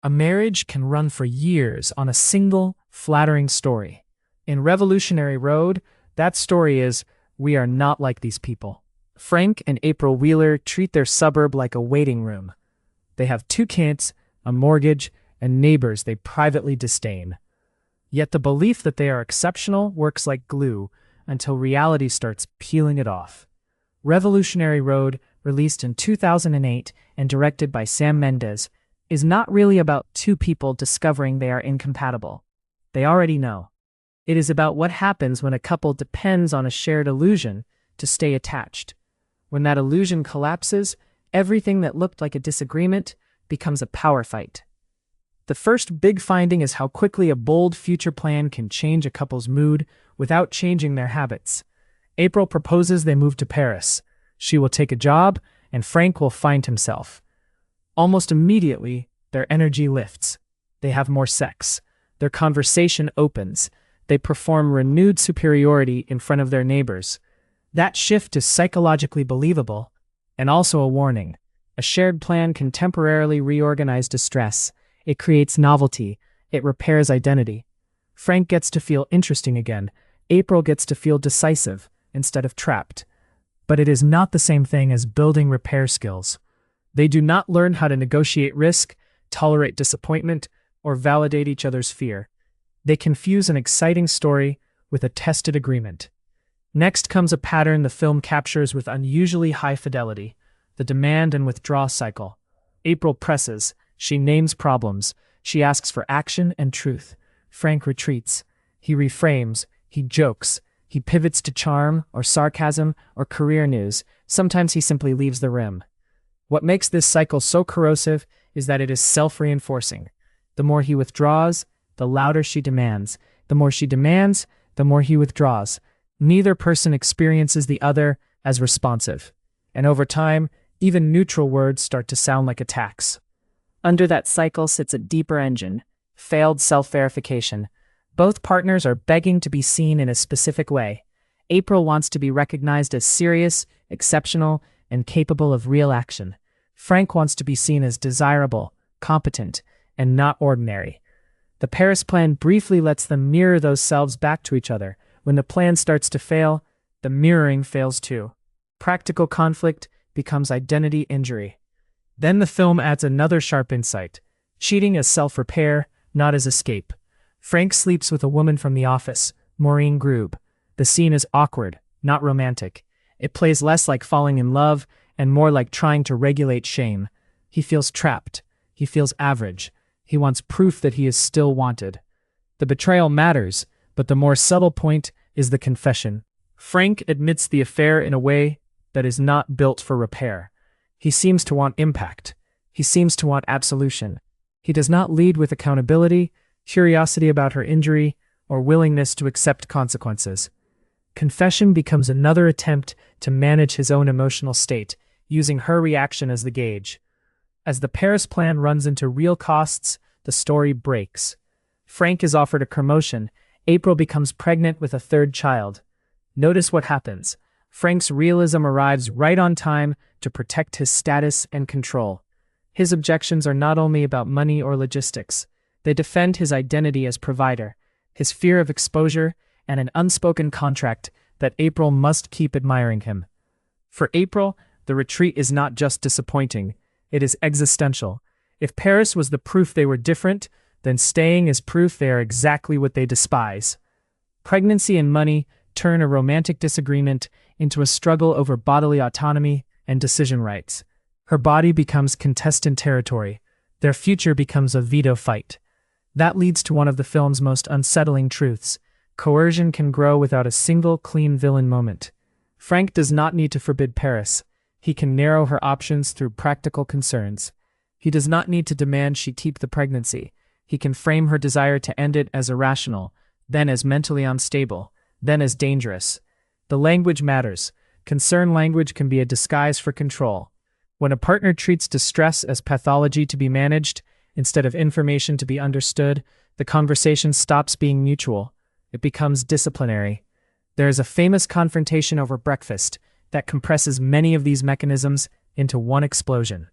A marriage can run for years on a single, flattering story. In Revolutionary Road, that story is, we are not like these people. Frank and April Wheeler treat their suburb like a waiting room. They have 2 kids, a mortgage, and neighbors they privately disdain. Yet the belief that they are exceptional works like glue until reality starts peeling it off. Revolutionary Road, released in 2008 and directed by Sam Mendes, is not really about 2 people discovering they are incompatible. They already know. It is about what happens when a couple depends on a shared illusion to stay attached. When that illusion collapses, everything that looked like a disagreement becomes a power fight. The first big finding is how quickly a bold future plan can change a couple's mood without changing their habits. April proposes they move to Paris. She will take a job, and Frank will find himself. Almost immediately, their energy lifts. They have more sex. Their conversation opens. They perform renewed superiority in front of their neighbors. That shift is psychologically believable, and also a warning. A shared plan can temporarily reorganize distress. It creates novelty. It repairs identity. Frank gets to feel interesting again. April gets to feel decisive instead of trapped. But it is not the same thing as building repair skills. They do not learn how to negotiate risk, tolerate disappointment, or validate each other's fear. They confuse an exciting story with a tested agreement. Next comes a pattern the film captures with unusually high fidelity: the demand and withdraw cycle. April presses. She names problems. She asks for action and truth. Frank retreats. He reframes. He jokes. He pivots to charm or sarcasm or career news. Sometimes he simply leaves the room. What makes this cycle so corrosive is that it is self-reinforcing. The more he withdraws, the louder she demands. The more she demands, the more he withdraws. Neither person experiences the other as responsive. And over time, even neutral words start to sound like attacks. Under that cycle sits a deeper engine: failed self-verification. Both partners are begging to be seen in a specific way. April wants to be recognized as serious, exceptional, and capable of real action. Frank wants to be seen as desirable, competent, and not ordinary. The Paris plan briefly lets them mirror those selves back to each other. When the plan starts to fail, the mirroring fails too. Practical conflict becomes identity injury. Then the film adds another sharp insight: cheating as self-repair, not as escape. Frank sleeps with a woman from the office, Maureen Grube. The scene is awkward, not romantic. It plays less like falling in love and more like trying to regulate shame. He feels trapped. He feels average. He wants proof that he is still wanted. The betrayal matters, but the more subtle point is the confession. Frank admits the affair in a way that is not built for repair. He seems to want impact. He seems to want absolution. He does not lead with accountability, curiosity about her injury, or willingness to accept consequences. Confession becomes another attempt to manage his own emotional state, using her reaction as the gauge. As the Paris plan runs into real costs, the story breaks. Frank is offered a promotion. April becomes pregnant with a 3rd child. Notice what happens. Frank's realism arrives right on time to protect his status and control. His objections are not only about money or logistics. They defend his identity as provider, his fear of exposure, and an unspoken contract that April must keep admiring him. For April, the retreat is not just disappointing, it is existential. If Paris was the proof they were different, then staying is proof they are exactly what they despise. Pregnancy and money turn a romantic disagreement into a struggle over bodily autonomy and decision rights. Her body becomes contestant territory. Their future becomes a veto fight. That leads to one of the film's most unsettling truths. Coercion can grow without a single clean villain moment. Frank does not need to forbid Paris. He can narrow her options through practical concerns. He does not need to demand she keep the pregnancy. He can frame her desire to end it as irrational, then as mentally unstable, then as dangerous. The language matters. Concern language can be a disguise for control. When a partner treats distress as pathology to be managed, instead of information to be understood, the conversation stops being mutual. It becomes disciplinary. There is a famous confrontation over breakfast that compresses many of these mechanisms into one explosion.